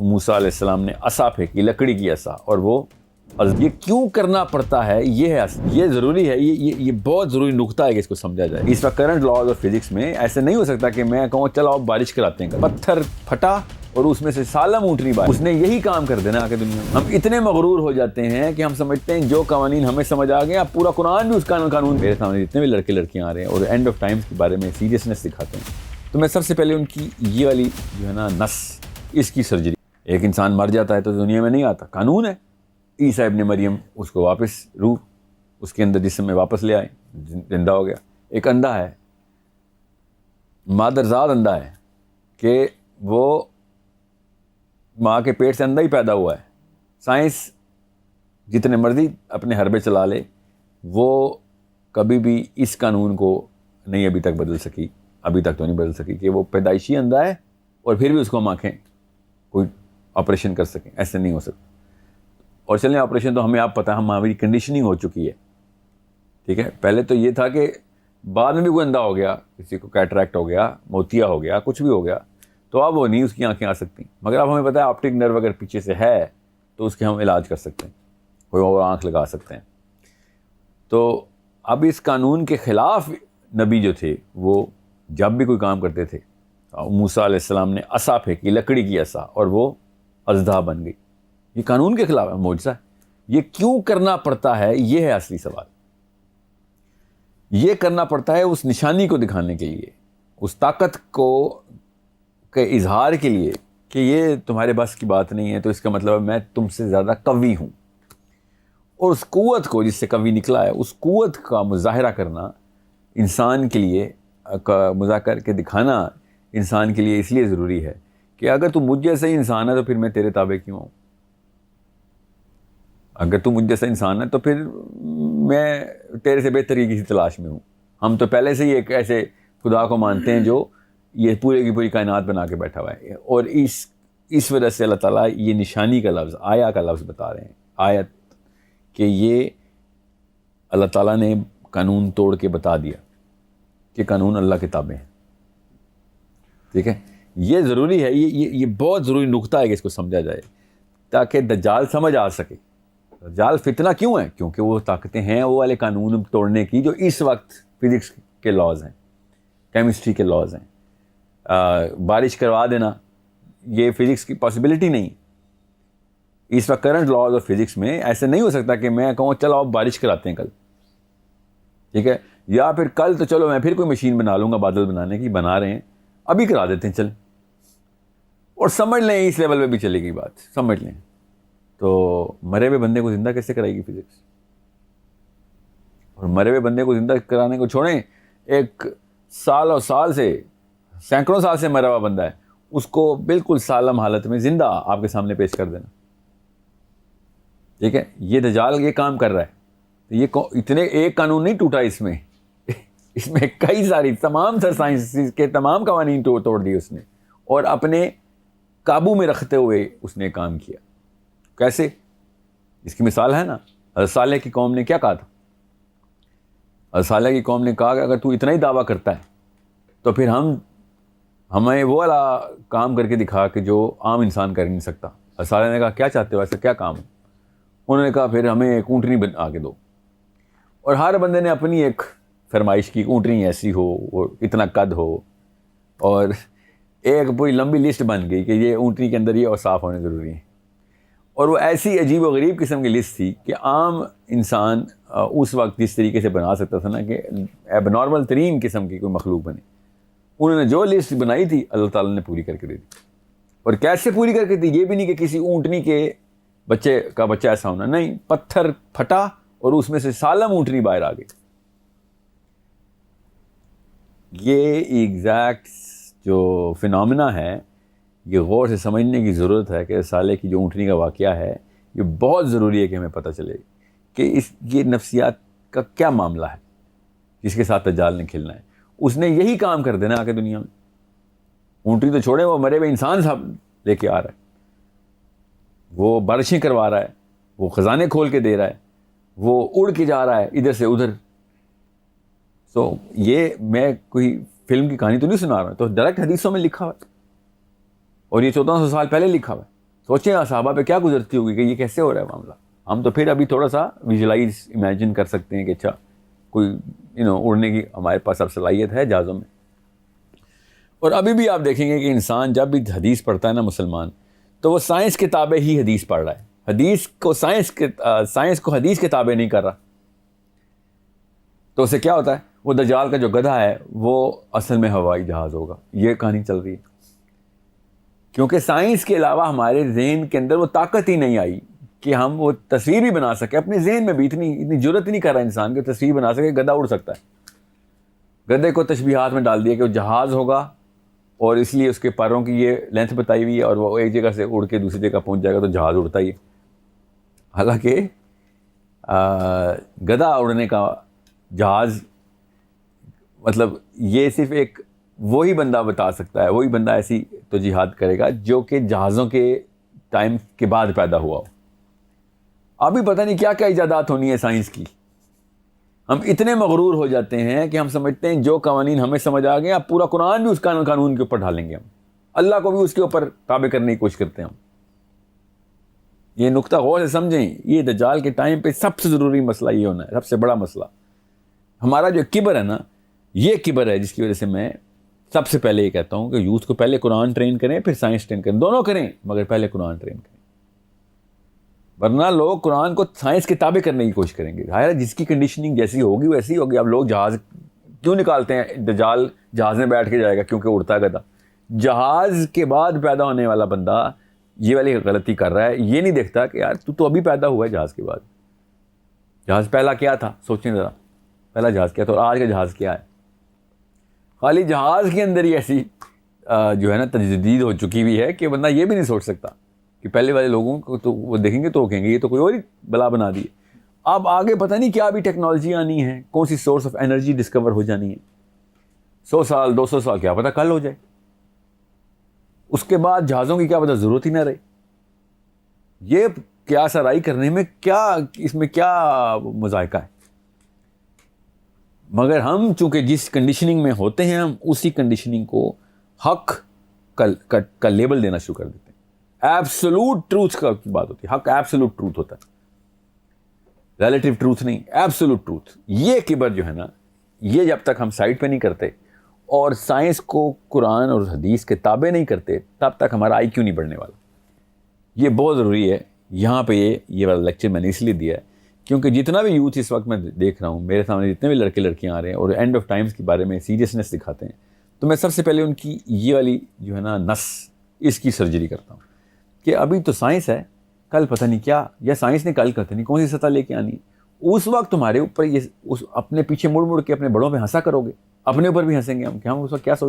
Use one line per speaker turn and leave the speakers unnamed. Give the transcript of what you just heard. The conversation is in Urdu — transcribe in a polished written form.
موسیٰ علیہ السلام نے عصا پھینکی، لکڑی کی عصا، اور وہ یہ کیوں کرنا پڑتا ہے، یہ ضروری ہے، یہ بہت ضروری نقطہ ہے کہ اس کو سمجھا جائے۔ اس وقت کرنٹ لاز آف فزکس میں ایسے نہیں ہو سکتا کہ میں کہوں چلو آپ بارش کراتے ہیں، پتھر پھٹا اور اس میں سے سالم اونٹنی بارش، اس نے یہی کام کر دینا آگے دنیا میں۔ ہم اتنے مغرور ہو جاتے ہیں کہ ہم سمجھتے ہیں جو قوانین ہمیں سمجھ آ گئے، اب پورا قرآن بھی اس قانون میرے سامنے جتنے بھی لڑکے لڑکیاں آ رہے ہیں اور اینڈ آف ٹائمز کے بارے میں سیریسنس دکھاتے ہیں، تو میں سب سے پہلے ان کی یہ والی جو ہے نا نس، اس کی سرجری۔ ایک انسان مر جاتا ہے تو دنیا میں نہیں آتا، قانون ہے۔ عیسیٰ ابن مریم اس کو واپس روح اس کے اندر جسم میں واپس لے آئے، زندہ ہو گیا۔ ایک اندھا ہے، مادرزاد اندھا ہے کہ وہ ماں کے پیٹ سے اندھا ہی پیدا ہوا ہے۔ سائنس جتنے مرضی اپنے حربے چلا لے، وہ کبھی بھی اس قانون کو نہیں ابھی تک بدل سکی، ابھی تک تو نہیں بدل سکی کہ وہ پیدائشی اندھا ہے اور پھر بھی اس کو ہم آنکھیں کوئی آپریشن کر سکیں، ایسے نہیں ہو سکتا۔ اور چلیں آپریشن تو ہمیں آپ پتہ ہے ہماری کنڈیشننگ ہو چکی ہے، ٹھیک ہے۔ پہلے تو یہ تھا کہ بعد میں بھی کوئی اندھا ہو گیا، کسی کو کیٹریکٹ ہو گیا، موتیا ہو گیا، کچھ بھی ہو گیا، تو اب وہ نہیں اس کی آنکھیں آ سکتی، مگر اب ہمیں پتہ ہے آپٹک نرو اگر پیچھے سے ہے تو اس کے ہم علاج کر سکتے ہیں، کوئی اور آنکھ لگا سکتے ہیں۔ تو اب اس قانون کے خلاف نبی جو تھے وہ جب بھی کوئی کام کرتے تھے، موسیٰ علیہ السلام نے عصا پھینکی، لکڑی کی عصا، اور وہ اژدھا بن گئی۔ یہ قانون کے خلاف ہے، معجزہ ہے۔ یہ کیوں کرنا پڑتا ہے، یہ ہے اصلی سوال۔ یہ کرنا پڑتا ہے اس نشانی کو دکھانے کے لیے، اس طاقت کو کے اظہار کے لیے کہ یہ تمہارے بس کی بات نہیں ہے، تو اس کا مطلب ہے میں تم سے زیادہ قوی ہوں۔ اور اس قوت کو جس سے قوی نکلا ہے، اس قوت کا مظاہرہ کرنا انسان کے لیے، مظاہرہ کر کے دکھانا انسان کے لیے اس لیے ضروری ہے کہ اگر تو مجھ جیسا ہی انسان ہے تو پھر میں تیرے تابع کیوں ہوں؟ اگر تو مجھ جیسا انسان ہے تو پھر میں تیرے سے بہتر کی کسی تلاش میں ہوں۔ ہم تو پہلے سے ہی ایک ایسے خدا کو مانتے ہیں جو یہ پورے کی پوری کائنات بنا کے بیٹھا ہوا ہے، اور اس وجہ سے اللہ تعالیٰ یہ نشانی کا لفظ، آیا کا لفظ بتا رہے ہیں، آیت، کہ یہ اللہ تعالیٰ نے قانون توڑ کے بتا دیا کہ قانون اللہ کے تابع ہیں، ٹھیک ہے۔ یہ ضروری ہے، یہ بہت ضروری نقطہ ہے کہ اس کو سمجھا جائے تاکہ دجال سمجھ آ سکے۔ دجال فتنہ کیوں ہے؟ کیونکہ وہ طاقتیں ہیں وہ والے قانون توڑنے کی جو اس وقت فزکس کے لاز ہیں، کیمسٹری کے لاز ہیں۔ بارش کروا دینا یہ فزکس کی پاسبلٹی نہیں۔ اس وقت کرنٹ لاز آف فزکس میں ایسے نہیں ہو سکتا کہ میں کہوں چلو آپ بارش کراتے ہیں کل، ٹھیک ہے، یا پھر کل تو چلو میں پھر کوئی مشین بنا لوں گا بادل بنانے کی، بنا رہے ہیں ابھی کرا دیتے ہیں چل، اور سمجھ لیں اس لیول پہ بھی چلے گی بات، سمجھ لیں تو مرے ہوئے بندے کو زندہ کیسے کرائے گی فزکس؟ اور مرے ہوئے بندے کو زندہ کرانے کو چھوڑیں، ایک سال اور سال سے سینکڑوں سال سے مرا ہوا بندہ ہے، اس کو بالکل سالم حالت میں زندہ آپ کے سامنے پیش کر دینا، ٹھیک ہے۔ یہ دجال یہ کام کر رہا ہے، تو یہ اتنے ایک قانون نہیں ٹوٹا اس میں کئی ساری تمام سر سائنس کے تمام قوانین توڑ دیے اس نے، اور اپنے قابو میں رکھتے ہوئے اس نے کام کیا۔ کیسے؟ اس کی مثال ہے نا، حضرت صالح کی قوم نے کیا کہا تھا؟ حضرت صالح کی قوم نے کہا کہ اگر تو اتنا ہی دعویٰ کرتا ہے تو پھر ہمیں وہ والا کام کر کے دکھا کہ جو عام انسان کر نہیں سکتا۔ حضرت صالح نے کہا کیا چاہتے ہو، ایسا کیا کام ہے؟ انہوں نے کہا پھر ہمیں ایک اونٹنی بنا کے دو، اور ہر بندے نے اپنی ایک فرمائش کی، اونٹنی ایسی ہو اور اتنا قد ہو، اور ایک پوری لمبی لسٹ بن گئی کہ یہ اونٹنی کے اندر یہ اوصاف ہونے ضروری ہیں، اور وہ ایسی عجیب و غریب قسم کی لسٹ تھی کہ عام انسان اس وقت جس طریقے سے بنا سکتا تھا نا کہ ایب نارمل ترین قسم کی کوئی مخلوق بنے، انہوں نے جو لسٹ بنائی تھی اللہ تعالیٰ نے پوری کر کے دے دی۔ اور کیسے پوری کر کے دی؟ یہ بھی نہیں کہ کسی اونٹنی کے بچے کا بچہ ایسا ہونا، نہیں، پتھر پھٹا اور اس میں سے سالم اونٹنی باہر آ گئی۔ یہ ایگزیکٹ جو فنامنا ہے، یہ غور سے سمجھنے کی ضرورت ہے کہ صالح کی جو اونٹنی کا واقعہ ہے، یہ بہت ضروری ہے کہ ہمیں پتہ چلے کہ یہ نفسیات کا کیا معاملہ ہے جس کے ساتھ دجال نے کھیلنا ہے۔ اس نے یہی کام کر دینا آ کے دنیا میں۔ اونٹنی تو چھوڑیں، وہ مرے ہوئے انسان صاحب لے کے آ رہا ہے، وہ بارشیں کروا رہا ہے، وہ خزانے کھول کے دے رہا ہے، وہ اڑ کے جا رہا ہے ادھر سے ادھر۔ یہ میں کوئی فلم کی کہانی تو نہیں سنا رہا، تو ڈائریکٹ حدیثوں میں لکھا ہوا ہے، اور یہ 1400 سال پہلے لکھا ہوا ہے۔ سوچیں صحابہ پہ کیا گزرتی ہوگی کہ یہ کیسے ہو رہا ہے معاملہ. ہم تو پھر ابھی تھوڑا سا ویژولائز امیجن کر سکتے ہیں کہ اچھا کوئی اڑنے کی ہمارے پاس اب صلاحیت ہے جہازوں میں. اور ابھی بھی آپ دیکھیں گے کہ انسان جب بھی حدیث پڑھتا ہے نا مسلمان, تو وہ سائنس کتابیں ہی حدیث پڑھ رہا ہے, حدیث کو سائنس کو حدیث کتابیں نہیں کر رہا. تو اسے کیا ہوتا ہے, وہ دجال کا جو گدھا ہے وہ اصل میں ہوائی جہاز ہوگا. یہ کہانی چل رہی ہے, کیونکہ سائنس کے علاوہ ہمارے ذہن کے اندر وہ طاقت ہی نہیں آئی کہ ہم وہ تصویر بھی بنا سکیں. اپنے ذہن میں بھی اتنی جرت نہیں کر رہا انسان کہ تصویر بنا سکے گدھا اڑ سکتا ہے. گدھے کو تشبیہات میں ڈال دیا کہ وہ جہاز ہوگا, اور اس لیے اس کے پروں کی یہ لینتھ بتائی ہوئی ہے, اور وہ ایک جگہ سے اڑ کے دوسری جگہ پہنچ جائے گا تو جہاز اڑتا ہی ہے. حالانکہ گدھا اڑنے کا جہاز مطلب یہ صرف ایک وہی بندہ بتا سکتا ہے, وہی بندہ ایسی توجیحات کرے گا جو کہ جہازوں کے ٹائم کے بعد پیدا ہوا ہو. ابھی پتہ نہیں کیا کیا ایجادات ہونی ہے سائنس کی. ہم اتنے مغرور ہو جاتے ہیں کہ ہم سمجھتے ہیں جو قوانین ہمیں سمجھ آ گئے اب پورا قرآن بھی اس قانون کے اوپر ڈالیں گے, ہم اللہ کو بھی اس کے اوپر تابع کرنے کی کوشش کرتے ہیں ہم. یہ نقطہ غور سے سمجھیں, یہ دجال کے ٹائم پہ سب سے ضروری مسئلہ یہ ہونا ہے, سب سے بڑا مسئلہ. ہمارا جو کبر ہے نا, یہ کبر ہے جس کی وجہ سے میں سب سے پہلے یہ کہتا ہوں کہ یوتھ کو پہلے قرآن ٹرین کریں پھر سائنس ٹرین کریں, دونوں کریں, مگر پہلے قرآن ٹرین کریں. ورنہ لوگ قرآن کو سائنس کے تابع کرنے کی کوشش کریں گے. ظاہر ہے جس کی کنڈیشننگ جیسی ہوگی ویسی ہوگی. اب لوگ جہاز کیوں نکالتے ہیں, دجال جہاز میں بیٹھ کے جائے گا کیونکہ اڑتا ہے گدھا. جہاز کے بعد پیدا ہونے والا بندہ یہ والی غلطی کر رہا ہے, یہ نہیں دیکھتا کہ یار تو ابھی پیدا ہوا ہے جہاز کے بعد. جہاز پہلا کیا تھا سوچیں ذرا, پہلا جہاز کیا تھا اور آج کا جہاز کیا ہے. خالی جہاز کے اندر ہی ایسی جو ہے نا تجدید ہو چکی ہوئی ہے کہ بندہ یہ بھی نہیں سوچ سکتا کہ پہلے والے لوگوں کو تو وہ دیکھیں گے تو وہ کہیں گے یہ تو کوئی اور ہی بلا بنا دی ہے. اب آگے پتہ نہیں کیا بھی ٹیکنالوجی آنی ہے, کون سی سورس آف انرجی ڈسکور ہو جانی ہے. 100 سال 200 سال کیا پتہ کل ہو جائے. اس کے بعد جہازوں کی کیا پتہ ضرورت ہی نہ رہے. یہ کیا سرائی کرنے میں کیا, اس میں کیا مذائقہ ہے. مگر ہم چونکہ جس کنڈیشننگ میں ہوتے ہیں ہم اسی کنڈیشننگ کو حق کا لیبل دینا شروع کر دیتے ہیں. ایبسولوٹ ٹروتھ کا بات ہوتی ہے, حق ایبسولوٹ ٹروتھ ہوتا ہے, ریلیٹیو ٹروتھ نہیں, ایبسولوٹ ٹروتھ. یہ کبر جو ہے نا, یہ جب تک ہم سائڈ پہ نہیں کرتے اور سائنس کو قرآن اور حدیث کے تابع نہیں کرتے تب تک ہمارا آئی کیو نہیں بڑھنے والا. یہ بہت ضروری ہے. یہاں پہ یہ والا لیکچر میں نے اس لیے دیا ہے کیونکہ جتنا بھی یوتھ اس وقت میں دیکھ رہا ہوں, میرے سامنے جتنے بھی لڑکے لڑکیاں آ رہے ہیں اور اینڈ آف ٹائمز کے بارے میں سیریسنس دکھاتے ہیں, تو میں سب سے پہلے ان کی یہ والی جو ہے نا نس, اس کی سرجری کرتا ہوں کہ ابھی تو سائنس ہے, کل پتہ نہیں کیا, یا سائنس نے کل پتہ نہیں کون سی سطح لے کے آنی ہے. اس وقت تمہارے اوپر یہ اپنے پیچھے مڑ مڑ کے اپنے بڑوں پہ ہنسا کرو گے, اپنے اوپر بھی ہنسیں گے ہم کہ ہم اس وقت کیا